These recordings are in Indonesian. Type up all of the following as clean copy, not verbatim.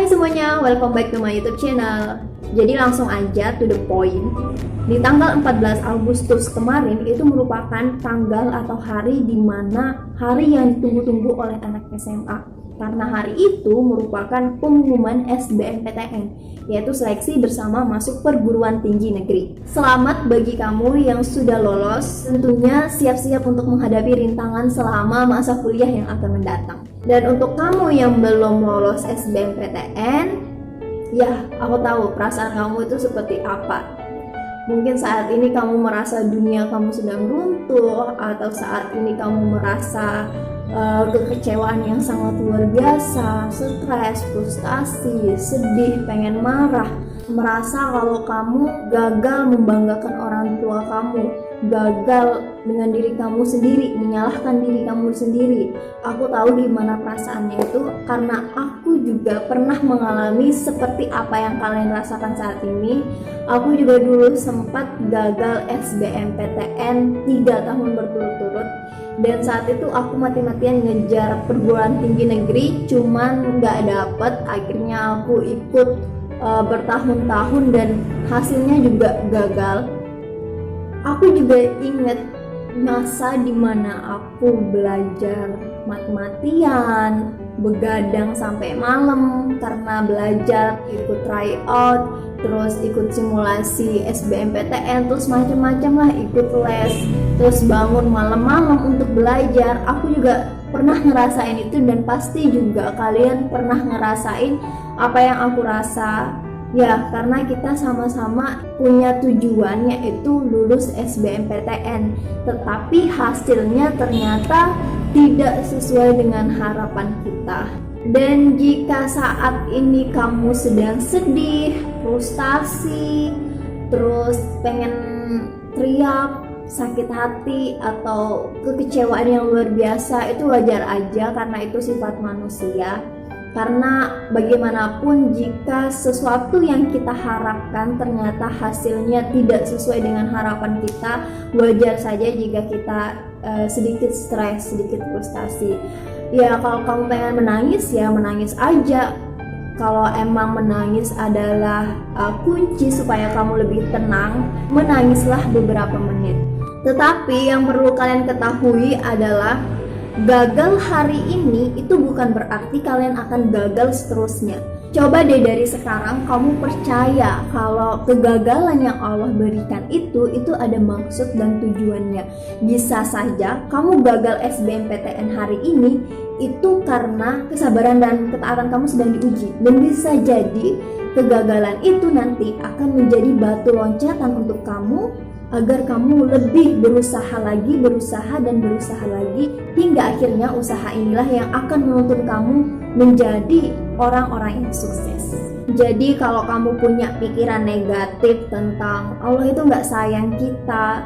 semuanya, welcome back to my YouTube channel. Jadi langsung aja to the point. Di tanggal 14 Agustus kemarin itu merupakan tanggal atau hari di mana hari yang ditunggu-tunggu oleh anak SMA. Karena hari itu merupakan pengumuman SBMPTN, yaitu seleksi bersama masuk perguruan tinggi negeri. Selamat bagi kamu yang sudah lolos, tentunya siap-siap untuk menghadapi rintangan selama masa kuliah yang akan mendatang. Dan untuk kamu yang belum lolos SBMPTN, ya aku tahu perasaan kamu itu seperti apa. Mungkin saat ini kamu merasa dunia kamu sedang runtuh, atau saat ini kamu merasa kekecewaan yang sangat luar biasa, stres, frustasi, sedih, pengen marah, merasa kalau kamu gagal membanggakan orang tua kamu, gagal dengan diri kamu sendiri, menyalahkan diri kamu sendiri. Aku tahu gimana perasaannya itu karena aku juga pernah mengalami seperti apa yang kalian rasakan saat ini. Aku juga dulu sempat gagal SBMPTN 3 tahun berturut-turut. Dan saat itu aku mati-matian ngejar perguruan tinggi negeri, cuman nggak dapet. Akhirnya aku ikut bertahun-tahun dan hasilnya juga gagal. Aku juga inget masa dimana aku belajar mati-matian, begadang sampai malam karena belajar, ikut tryout, terus ikut simulasi SBMPTN, terus macam-macam lah, ikut les, terus bangun malam-malam untuk belajar. Aku juga pernah ngerasain itu dan pasti juga kalian pernah ngerasain apa yang aku rasa. Ya, karena kita sama-sama punya tujuan, yaitu lulus SBMPTN. Tetapi hasilnya ternyata tidak sesuai dengan harapan kita. Dan jika saat ini kamu sedang sedih, frustasi, terus pengen teriak, sakit hati, atau kekecewaan yang luar biasa, itu wajar aja karena itu sifat manusia. Karena bagaimanapun jika sesuatu yang kita harapkan ternyata hasilnya tidak sesuai dengan harapan kita, wajar saja jika kita sedikit stres, sedikit frustasi. Ya, kalau kamu pengen menangis, ya menangis aja. Kalau emang menangis adalah kunci supaya kamu lebih tenang, menangislah beberapa menit. Tetapi yang perlu kalian ketahui adalah gagal hari ini itu bukan berarti kalian akan gagal seterusnya. Coba deh dari sekarang kamu percaya kalau kegagalan yang Allah berikan itu ada maksud dan tujuannya. Bisa saja kamu gagal SBMPTN hari ini itu karena kesabaran dan ketaatan kamu sedang diuji. Dan bisa jadi kegagalan itu nanti akan menjadi batu loncatan untuk kamu agar kamu lebih berusaha lagi hingga akhirnya usaha inilah yang akan menuntun kamu menjadi orang-orang yang sukses. Jadi kalau kamu punya pikiran negatif tentang Allah itu nggak sayang kita,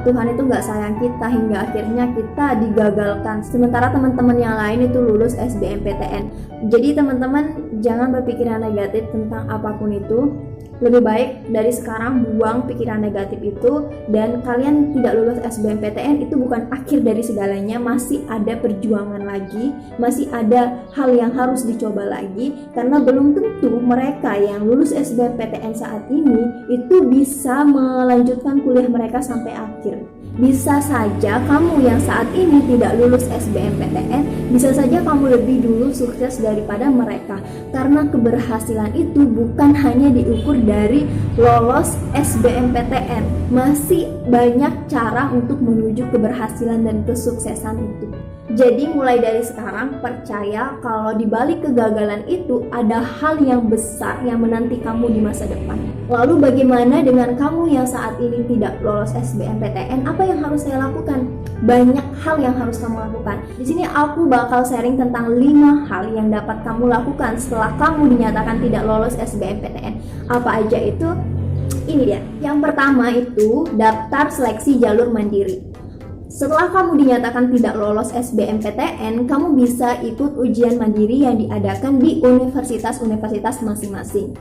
Tuhan itu nggak sayang kita, hingga akhirnya kita digagalkan sementara teman-teman yang lain itu lulus SBMPTN. Jadi teman-teman jangan berpikiran negatif tentang apapun itu. Lebih baik dari sekarang buang pikiran negatif itu, dan kalian tidak lulus SBMPTN itu bukan akhir dari segalanya. Masih ada perjuangan lagi, masih ada hal yang harus dicoba lagi, karena belum tentu mereka yang lulus SBMPTN saat ini itu bisa melanjutkan kuliah mereka sampai akhir. Bisa saja kamu yang saat ini tidak lulus SBMPTN, bisa saja kamu lebih dulu sukses daripada mereka. Karena keberhasilan itu bukan hanya diukur dari lolos SBMPTN, masih banyak cara untuk menuju keberhasilan dan kesuksesan itu. Jadi mulai dari sekarang percaya kalau di balik kegagalan itu ada hal yang besar yang menanti kamu di masa depan. Lalu bagaimana dengan kamu yang saat ini tidak lolos SBMPTN? Apa yang harus saya lakukan? Banyak hal yang harus kamu lakukan. Di sini aku bakal sharing tentang 5 hal yang dapat kamu lakukan setelah kamu dinyatakan tidak lolos SBMPTN. Apa aja itu? Ini dia. Yang pertama itu daftar seleksi jalur mandiri. Setelah kamu dinyatakan tidak lolos SBMPTN, kamu bisa ikut ujian mandiri yang diadakan di universitas-universitas masing-masing.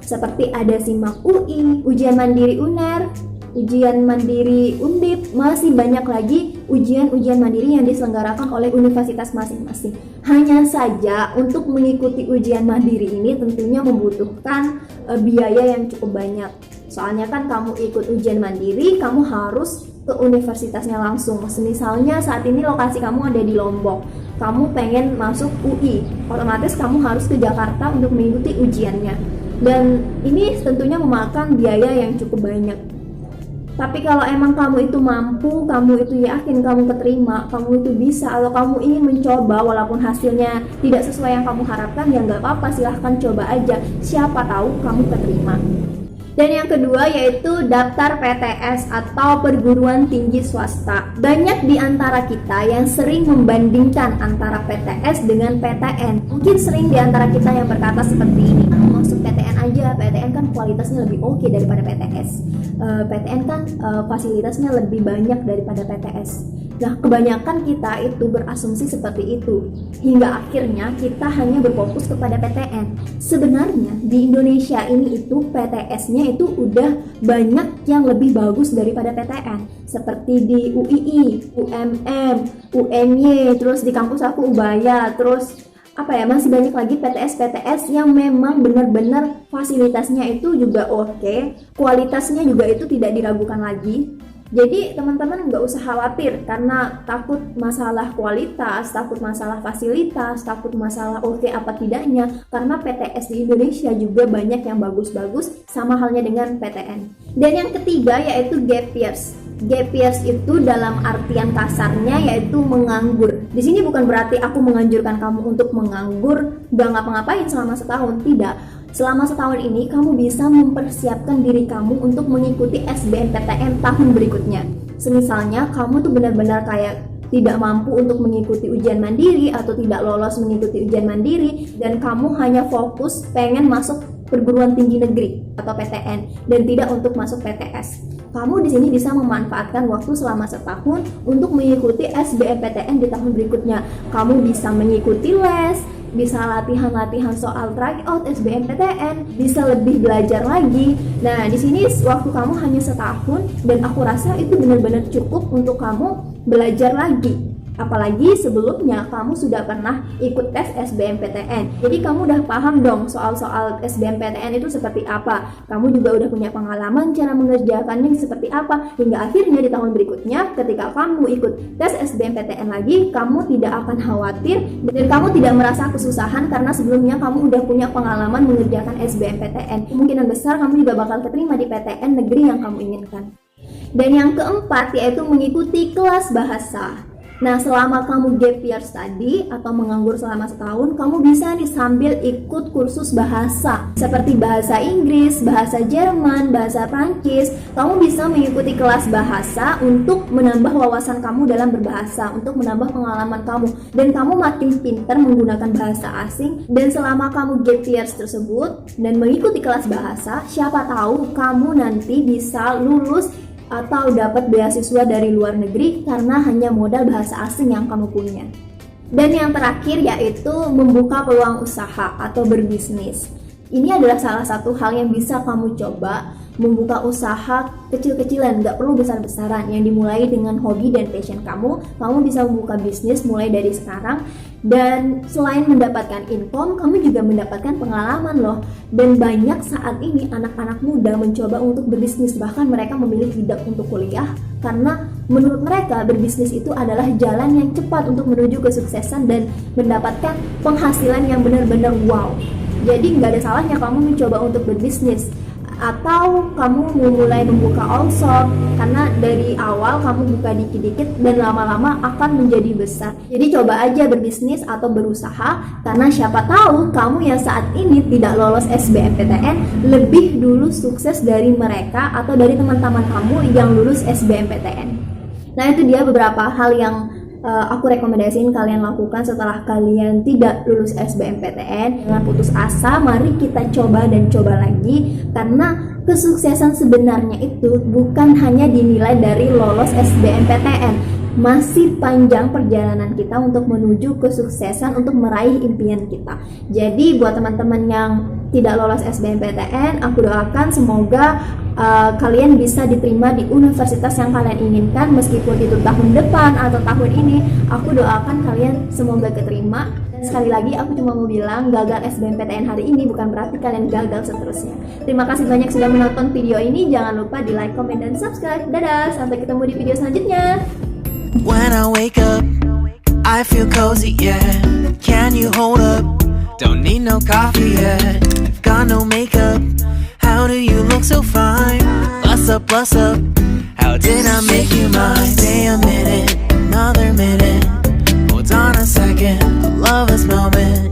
Seperti ada SIMAK UI, ujian mandiri UNER, ujian mandiri Undip, masih banyak lagi ujian-ujian mandiri yang diselenggarakan oleh universitas masing-masing. Hanya saja untuk mengikuti ujian mandiri ini tentunya membutuhkan biaya yang cukup banyak. Soalnya kan kamu ikut ujian mandiri, kamu harus ke universitasnya langsung. Misalnya saat ini lokasi kamu ada di Lombok, kamu pengen masuk UI, otomatis kamu harus ke Jakarta untuk mengikuti ujiannya. Dan ini tentunya memakan biaya yang cukup banyak. Tapi kalau emang kamu itu mampu, kamu itu yakin kamu keterima, kamu itu bisa, atau kamu ingin mencoba walaupun hasilnya tidak sesuai yang kamu harapkan, ya nggak apa-apa, silahkan coba aja. Siapa tahu kamu keterima. Dan yang kedua yaitu daftar PTS atau perguruan tinggi swasta. Banyak di antara kita yang sering membandingkan antara PTS dengan PTN. Mungkin sering di antara kita yang berkata seperti ini, masuk PTN aja, PTN kan kualitasnya lebih oke daripada PTS. PTN kan fasilitasnya lebih banyak daripada PTS. Nah, kebanyakan kita itu berasumsi seperti itu, hingga akhirnya kita hanya berfokus kepada PTN. Sebenarnya di Indonesia ini itu PTS-nya itu udah banyak yang lebih bagus daripada PTN, seperti di UII, UMM, UNY, terus di kampus aku Ubaya, terus masih banyak lagi PTS-PTS yang memang benar-benar fasilitasnya itu juga oke, kualitasnya juga itu tidak diragukan lagi. Jadi teman-teman nggak usah khawatir karena takut masalah kualitas, takut masalah fasilitas, takut masalah oke apa tidaknya, karena PTS di Indonesia juga banyak yang bagus-bagus, sama halnya dengan PTN. Dan yang ketiga yaitu gap years. Gap years itu dalam artian kasarnya yaitu menganggur. Di sini bukan berarti aku menganjurkan kamu untuk menganggur, nggak ngapa-ngapain selama setahun, tidak. Selama setahun ini kamu bisa mempersiapkan diri kamu untuk mengikuti SBMPTN tahun berikutnya. Semisalnya kamu tuh benar-benar kayak tidak mampu untuk mengikuti ujian mandiri atau tidak lolos mengikuti ujian mandiri dan kamu hanya fokus pengen masuk perguruan tinggi negeri atau PTN dan tidak untuk masuk PTS. Kamu di sini bisa memanfaatkan waktu selama setahun untuk mengikuti SBMPTN di tahun berikutnya. Kamu bisa mengikuti les, bisa latihan-latihan soal tryout SBMPTN, bisa lebih belajar lagi. Nah, di sini waktu kamu hanya setahun dan aku rasa itu benar-benar cukup untuk kamu belajar lagi. Apalagi sebelumnya kamu sudah pernah ikut tes SBMPTN. Jadi kamu udah paham dong soal-soal SBMPTN itu seperti apa. Kamu juga udah punya pengalaman cara mengerjakannya seperti apa. Hingga akhirnya di tahun berikutnya ketika kamu ikut tes SBMPTN lagi, kamu tidak akan khawatir dan kamu tidak merasa kesusahan karena sebelumnya kamu udah punya pengalaman mengerjakan SBMPTN. Kemungkinan besar kamu juga bakal keterima di PTN negeri yang kamu inginkan. Dan yang keempat yaitu mengikuti kelas bahasa. Nah, selama kamu gap years tadi atau menganggur selama setahun, kamu bisa nih sambil ikut kursus bahasa seperti bahasa Inggris, bahasa Jerman, bahasa Prancis. Kamu bisa mengikuti kelas bahasa untuk menambah wawasan kamu dalam berbahasa, untuk menambah pengalaman kamu, dan kamu makin pintar menggunakan bahasa asing. Dan selama kamu gap years tersebut dan mengikuti kelas bahasa, siapa tahu kamu nanti bisa lulus atau dapat beasiswa dari luar negeri karena hanya modal bahasa asing yang kamu punya. Dan yang terakhir yaitu membuka peluang usaha atau berbisnis. Ini adalah salah satu hal yang bisa kamu coba, membuka usaha kecil-kecilan, nggak perlu besar-besaran, yang dimulai dengan hobi dan passion kamu. Kamu bisa membuka bisnis mulai dari sekarang, dan selain mendapatkan income, kamu juga mendapatkan pengalaman loh. Dan banyak saat ini anak-anak muda mencoba untuk berbisnis, bahkan mereka memilih tidak untuk kuliah karena menurut mereka berbisnis itu adalah jalan yang cepat untuk menuju kesuksesan dan mendapatkan penghasilan yang benar-benar wow. Jadi nggak ada salahnya kamu mencoba untuk berbisnis, atau kamu mulai membuka all shop, karena dari awal kamu buka dikit-dikit dan lama-lama akan menjadi besar. Jadi coba aja berbisnis atau berusaha, karena siapa tahu kamu yang saat ini tidak lolos SBMPTN lebih dulu sukses dari mereka atau dari teman-teman kamu yang lulus SBMPTN. Nah, itu dia beberapa hal yang aku rekomendasiin kalian lakukan setelah kalian tidak lulus SBMPTN. Jangan putus asa, mari kita coba dan coba lagi, karena kesuksesan sebenarnya itu bukan hanya dinilai dari lolos SBMPTN. Masih panjang perjalanan kita untuk menuju kesuksesan, untuk meraih impian kita. Jadi buat teman-teman yang tidak lolos SBMPTN, aku doakan semoga kalian bisa diterima di universitas yang kalian inginkan, meskipun itu tahun depan atau tahun ini. Aku doakan kalian semoga keterima. Sekali lagi aku cuma mau bilang, gagal SBMPTN hari ini bukan berarti kalian gagal seterusnya. Terima kasih banyak sudah menonton video ini. Jangan lupa di like, comment, dan subscribe. Dadah, sampai ketemu di video selanjutnya. When I wake up, I feel cozy, yeah. Can you hold up? Don't need no coffee yet. Got no makeup. How do you look so fine? Bust up, bust up. How did I make you mine? Stay a minute, another minute. Hold on a second, a love this moment.